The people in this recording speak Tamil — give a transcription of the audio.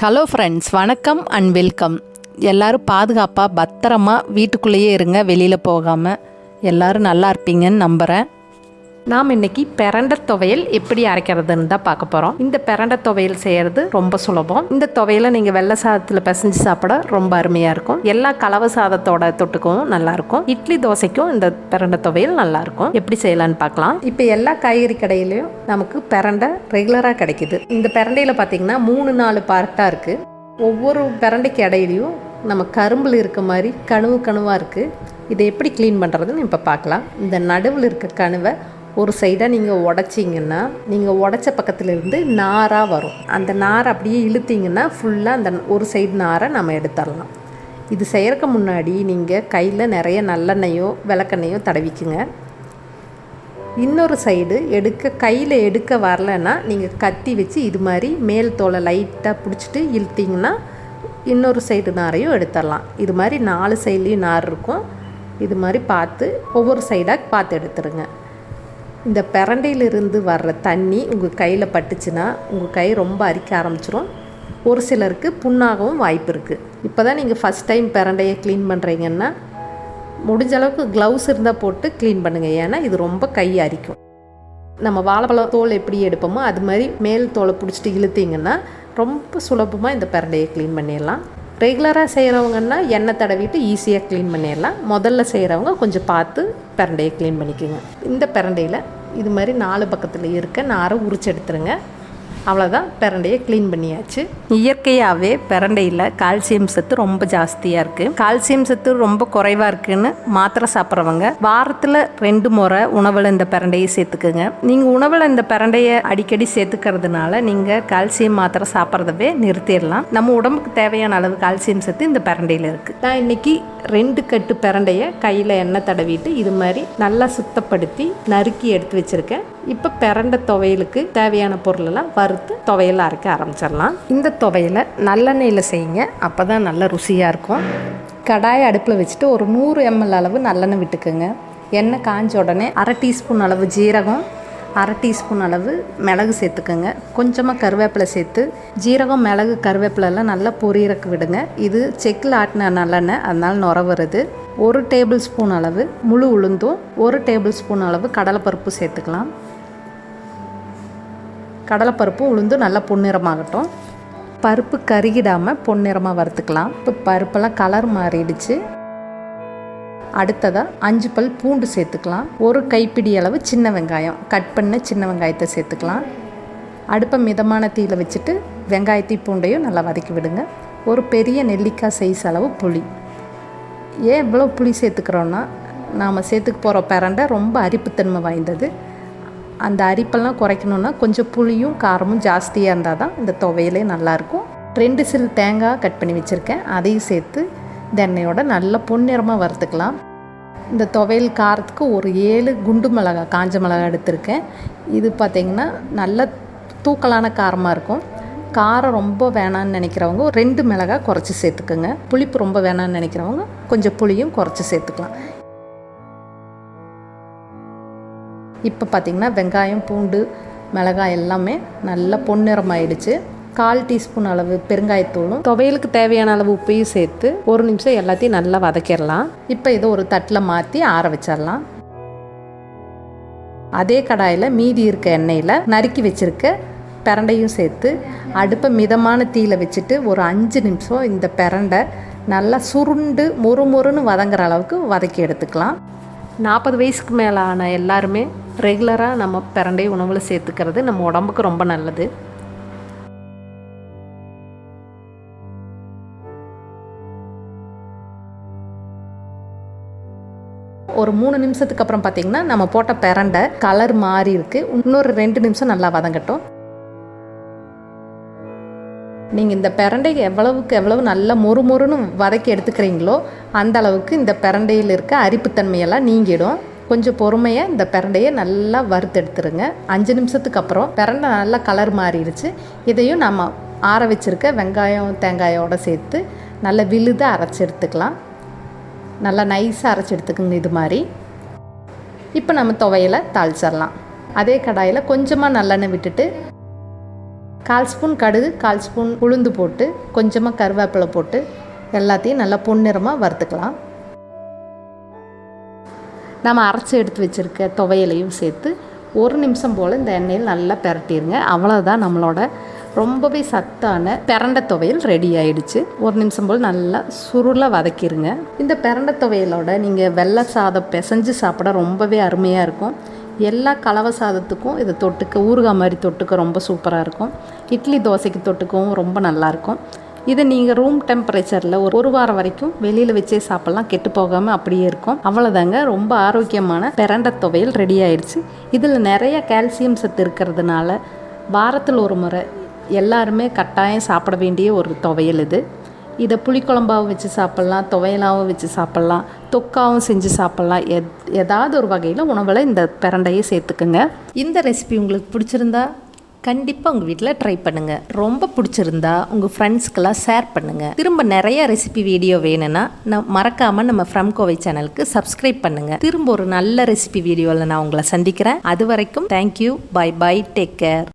ஹலோ ஃப்ரெண்ட்ஸ், வணக்கம் அண்ட் வெல்கம். எல்லோரும் பாதுகாப்பாக பத்திரமா வீட்டுக்குள்ளேயே இருங்க, வெளியில் போகாமல். எல்லோரும் நல்லா இருப்பீங்கன்னு நம்புகிறேன். நாம் இன்றைக்கி பிரண்டை துவையல் எப்படி அரைக்கிறதுன்னு தான் பார்க்க போகிறோம். இந்த பிரண்டை துவையல் செய்கிறது ரொம்ப சுலபம். இந்த துவையலை நீங்கள் வெள்ளை சாதத்தில் பிசைஞ்சு சாப்பிட ரொம்ப அருமையாக இருக்கும். எல்லா கலவை சாதத்தோட தொட்டுக்கவும் நல்லாயிருக்கும். இட்லி தோசைக்கும் இந்த பிரண்டை துவையல் நல்லாயிருக்கும். எப்படி செய்யலான்னு பார்க்கலாம். இப்போ எல்லா காய்கறி கடையிலையும் நமக்கு பிரண்டை ரெகுலராக கிடைக்குது. இந்த பிரண்டையில் பார்த்திங்கன்னா 3-4 பார்ட்டாக இருக்குது. ஒவ்வொரு பிரண்டைக்கு இடையிலையும் நம்ம கரும்பில் இருக்க மாதிரி கணுவாக இருக்குது. இதை எப்படி க்ளீன் பண்ணுறதுன்னு இப்போ பார்க்கலாம். இந்த நடுவில் இருக்க கணுவை ஒரு சைடாக நீங்கள் உடச்சிங்கன்னா, நீங்கள் உடச்ச பக்கத்தில் இருந்து நாராக வரும். அந்த நாரை அப்படியே இழுத்திங்கன்னா ஃபுல்லாக அந்த ஒரு சைடு நாரை நம்ம எடுத்துடலாம். இது செய்கிறதுக்கு முன்னாடி நீங்கள் கையில் நிறைய நல்லெண்ணெயோ விளக்கெண்ணெயோ தடவிக்குங்க. இன்னொரு சைடு கையில் எடுக்க வரலைன்னா நீங்கள் கத்தி வச்சு இது மாதிரி மேல் தோலை லைட்டாக பிடிச்சிட்டு இழுத்திங்கன்னா இன்னொரு சைடு நாரையும் எடுத்துடலாம். இது மாதிரி 4 சைட்லேயும் நார் இருக்கும். இது மாதிரி பார்த்து ஒவ்வொரு சைடாக பார்த்து எடுத்துருங்க. இந்த பிரண்டையிலிருந்து வர்ற தண்ணி உங்கள் கையில் பட்டுச்சுன்னா உங்கள் கை ரொம்ப அரிக்க ஆரம்பிச்சிடும். ஒரு சிலருக்கு புண்ணாகவும் வாய்ப்பு இருக்குது. இப்போ தான் நீங்கள் ஃபஸ்ட் டைம் பிரண்டையை க்ளீன் பண்ணுறீங்கன்னா முடிஞ்ச அளவுக்கு க்ளவுஸ் இருந்தால் போட்டு க்ளீன் பண்ணுங்கள். ஏன்னா இது ரொம்ப கை அரிக்கும். நம்ம வாழைப்பழம் தோல் எப்படி எடுப்போமோ அது மாதிரி மேல் தோலை பிடிச்சிட்டு இழுத்திங்கன்னா ரொம்ப சுலபமாக இந்த பிரண்டையை க்ளீன் பண்ணிடலாம். ரெகுலராக செய்கிறவங்கன்னா எண்ணெய் தடவிட்டு ஈஸியாக க்ளீன் பண்ணிடலாம். முதல்ல செய்கிறவங்க கொஞ்சம் பார்த்து பிரண்டையை க்ளீன் பண்ணிக்கோங்க. இந்த பிரண்டையில் இது மாதிரி 4 பக்கத்தில் இருக்க நாரை உரிச்சு எடுத்துருங்க. அவ்வளோதான், பிரண்டையை க்ளீன் பண்ணியாச்சு. இயற்கையாகவே பிரண்டையில் கால்சியம் சத்து ரொம்ப ஜாஸ்தியாக இருக்குது. கால்சியம் சத்து ரொம்ப குறைவாக இருக்குதுன்னு மாத்திரை சாப்பிட்றவங்க வாரத்தில் 2 முறை உணவில் இந்த பிரண்டையை சேர்த்துக்குங்க. நீங்கள் உணவில் இந்த பிரண்டையை அடிக்கடி சேர்த்துக்கிறதுனால நீங்கள் கால்சியம் மாத்திரை சாப்பிட்றதவே நிறுத்திடலாம். நம்ம உடம்புக்கு தேவையான அளவு கால்சியம் சத்து இந்த பிரண்டையில் இருக்குது. நான் இன்றைக்கி 2 கட்டு பிரண்டையை கையில் எண்ணெய் தடவிட்டு இது மாதிரி நல்லா சுத்தப்படுத்தி நறுக்கி எடுத்து வச்சுருக்கேன். இப்போ பிரண்டை துவையலுக்கு தேவையான பொருளெல்லாம் வறுத்து துவையல் அரைக்க ஆரம்பிச்சிடலாம். இந்த துவையலை நல்லெண்ணெயில் செய்யுங்க, அப்போ தான் நல்ல ருசியாக இருக்கும். கடாயை அடுப்பில் வச்சுட்டு ஒரு 100 ml அளவு நல்லெண்ணெய் விட்டுக்குங்க. எண்ணெய் காஞ்ச உடனே 1/2 டீஸ்பூன் அளவு ஜீரகம், 1/2 டீஸ்பூன் அளவு மிளகு சேர்த்துக்கோங்க. கொஞ்சமாக கருவேப்பிலை சேர்த்து ஜீரகம் மிளகு கருவேப்பிலெல்லாம் நல்லா பொரியறக்கு விடுங்க. இது செக்கில் ஆட்டின நல்லெண்ணெய், அதனால் நுர வருது. 1 டேபிள் ஸ்பூன் அளவு முழு உளுந்தும் 1 டேபிள் ஸ்பூன் அளவு கடலைப்பருப்பு சேர்த்துக்கலாம். கடலைப்பருப்பு உளுந்தும் நல்லா பொன்னிறமாகட்டும். பருப்பு கருகிடாமல் பொன்னிறமாக வறுத்துக்கலாம். இப்போ பருப்பெல்லாம் கலர் மாறிடுச்சு. அடுத்ததாக 5 பல் பூண்டு சேர்த்துக்கலாம். 1 கைப்பிடி அளவு சின்ன வெங்காயம், கட் பண்ண சின்ன வெங்காயத்தை சேர்த்துக்கலாம். அடுப்பை மிதமான தீயில் வச்சுட்டு வெங்காயத்தையும் பூண்டையும் நல்லா வதக்கி விடுங்க. ஒரு பெரிய நெல்லிக்காய் சைஸ் அளவு புளி. ஏன் இவ்வளோ புளி சேர்த்துக்கிறோன்னா, நாம் சேர்த்துக்க போகிற பிரண்டை ரொம்ப அரிப்புத்தன்மை வாய்ந்தது. அந்த அரிப்பெல்லாம் குறைக்கணுன்னா கொஞ்சம் புளியும் காரமும் ஜாஸ்தியாக இருந்தால் தான் இந்த துவையலே நல்லாயிருக்கும். 2 சில் தேங்காய் கட் பண்ணி வச்சுருக்கேன், அதையும் சேர்த்து இந்த எண்ணெயோட நல்லா பொன்னிறமாக வறுத்துக்கலாம். இந்த துவையல் காரத்துக்கு ஒரு 7 குண்டு மிளகாய், காஞ்ச மிளகாய் எடுத்திருக்கேன். இது பார்த்திங்கன்னா நல்ல தூக்கலான காரமாக இருக்கும். காரம் ரொம்ப வேணான்னு நினைக்கிறவங்க 2 மிளகாய் குறைச்சி சேர்த்துக்குங்க. புளிப்பு ரொம்ப வேணான்னு நினைக்கிறவங்க கொஞ்சம் புளியும் குறைச்சி சேர்த்துக்கலாம். இப்போ பார்த்திங்கன்னா வெங்காயம் பூண்டு மிளகாய் எல்லாமே நல்லா பொன்னிறமாயிடுச்சு. 1/4 டீஸ்பூன் அளவு பெருங்காயத்தூளும் துவையலுக்கு தேவையான அளவு உப்பையும் சேர்த்து 1 நிமிஷம் எல்லாத்தையும் நல்லா வதக்கிடலாம். இப்போ இதை ஒரு தட்டில் மாற்றி ஆற வச்சிடலாம். அதே கடாயில் மீதி இருக்க எண்ணெயில் நறுக்கி வச்சுருக்க பிரண்டையும் சேர்த்து அடுப்பை மிதமான தீயில் வச்சுட்டு ஒரு 5 நிமிஷம் இந்த பிரண்டை நல்லா சுருண்டு மொறுன்னு வதங்குற அளவுக்கு வதக்கி எடுத்துக்கலாம். 40 வயசுக்கு மேலே ஆன எல்லாருமே ரெகுலராக நம்ம பிரண்டை உணவில் சேர்த்துக்கிறது நம்ம உடம்புக்கு ரொம்ப நல்லது. ஒரு 3 நிமிஷத்துக்கு அப்புறம் பார்த்திங்கன்னா நம்ம போட்ட பிரண்டை கலர் மாறி இருக்குது. இன்னொரு 2 நிமிஷம் நல்லா வதங்கட்டும். நீங்கள் இந்த பிரண்டைக்கு எவ்வளவு நல்லா மொறுன்னு வதக்கி எடுத்துக்கிறீங்களோ அந்த அளவுக்கு இந்த பிரண்டையில் இருக்க அரிப்புத்தன்மையெல்லாம் நீங்கிடும். கொஞ்சம் பொறுமையாக இந்த பிரண்டையை நல்லா வறுத்து எடுத்துருங்க. 5 நிமிஷத்துக்கு அப்புறம் பிரண்டை நல்லா கலர் மாறிடுச்சு. இதையும் நம்ம ஆற வச்சுருக்க வெங்காயம் தேங்காயோடு சேர்த்து நல்லா விழுதாக அரைச்சி எடுத்துக்கலாம். நல்லா நைஸாக அரைச்சி எடுத்துக்கோங்க இது மாதிரி. இப்போ நம்ம துவையலை தாளிச்சிடலாம். அதே கடாயில் கொஞ்சமாக நல்லெண்ணெய் விட்டுட்டு 1/4 ஸ்பூன் கடுகு, 1/4 ஸ்பூன் உளுந்து போட்டு கொஞ்சமாக கருவேப்பிலை போட்டு எல்லாத்தையும் நல்லா பொன்னிறமாக வறுத்துக்கலாம். நம்ம அரைச்சி எடுத்து வச்சுருக்க துவையலையும் சேர்த்து 1 நிமிஷம் போல் இந்த எண்ணெயில் நல்லா பெரட்டிடுங்க. அவ்வளோதான், நம்மளோட ரொம்பவே சத்தான பிரண்டை துவையல் ரெடி ஆகிடுச்சு. 1 நிமிஷம் போல் நல்லா சுருளாக வதக்கிடுங்க. இந்த பிரண்டை துவையலோட நீங்கள் வெள்ளை சாதம் பிசைஞ்சு சாப்பிட ரொம்பவே அருமையாக இருக்கும். எல்லா கலவை சாதத்துக்கும் இதை தொட்டுக்க, ஊறுகாய் மாதிரி தொட்டுக்க ரொம்ப சூப்பராக இருக்கும். இட்லி தோசைக்கு தொட்டுக்கவும் ரொம்ப நல்லாயிருக்கும். இதை நீங்கள் ரூம் டெம்பரேச்சரில் ஒரு வாரம் வரைக்கும் வெளியில் வச்சே சாப்பிட்லாம், கெட்டு போகாமல் அப்படியே இருக்கும். அவ்வளோதாங்க, ரொம்ப ஆரோக்கியமான பிரண்டை துவையல் ரெடி ஆயிடுச்சு. இதில் நிறைய கால்சியம் சத்து இருக்கிறதுனால வாரத்தில் ஒரு முறை எல்லாருமே கட்டாயம் சாப்பிட வேண்டிய ஒரு துவையல் இது. இதை புளிக்குழம்பாகவும் வச்சு சாப்பிட்லாம், துவையலாகவும் வச்சு சாப்பிட்லாம், தொக்காவும் செஞ்சு சாப்பிட்லாம். ஏதாவது ஒரு வகையில் உணவில் இந்த பிரண்டையை சேர்த்துக்குங்க. இந்த ரெசிபி உங்களுக்கு பிடிச்சிருந்தா கண்டிப்பாக உங்கள் வீட்டில் ட்ரை பண்ணுங்கள். ரொம்ப பிடிச்சிருந்தா உங்கள் ஃப்ரெண்ட்ஸ்க்கெல்லாம் ஷேர் பண்ணுங்கள். திரும்ப நிறைய ரெசிபி வீடியோ வேணும்னா மறக்காமல் நம்ம ஃப்ரம் கோவை சேனலுக்கு சப்ஸ்கிரைப் பண்ணுங்கள். திரும்ப ஒரு நல்ல ரெசிபி வீடியோவில் நான் உங்களை சந்திக்கிறேன். அது வரைக்கும் thank you, bye bye, take care.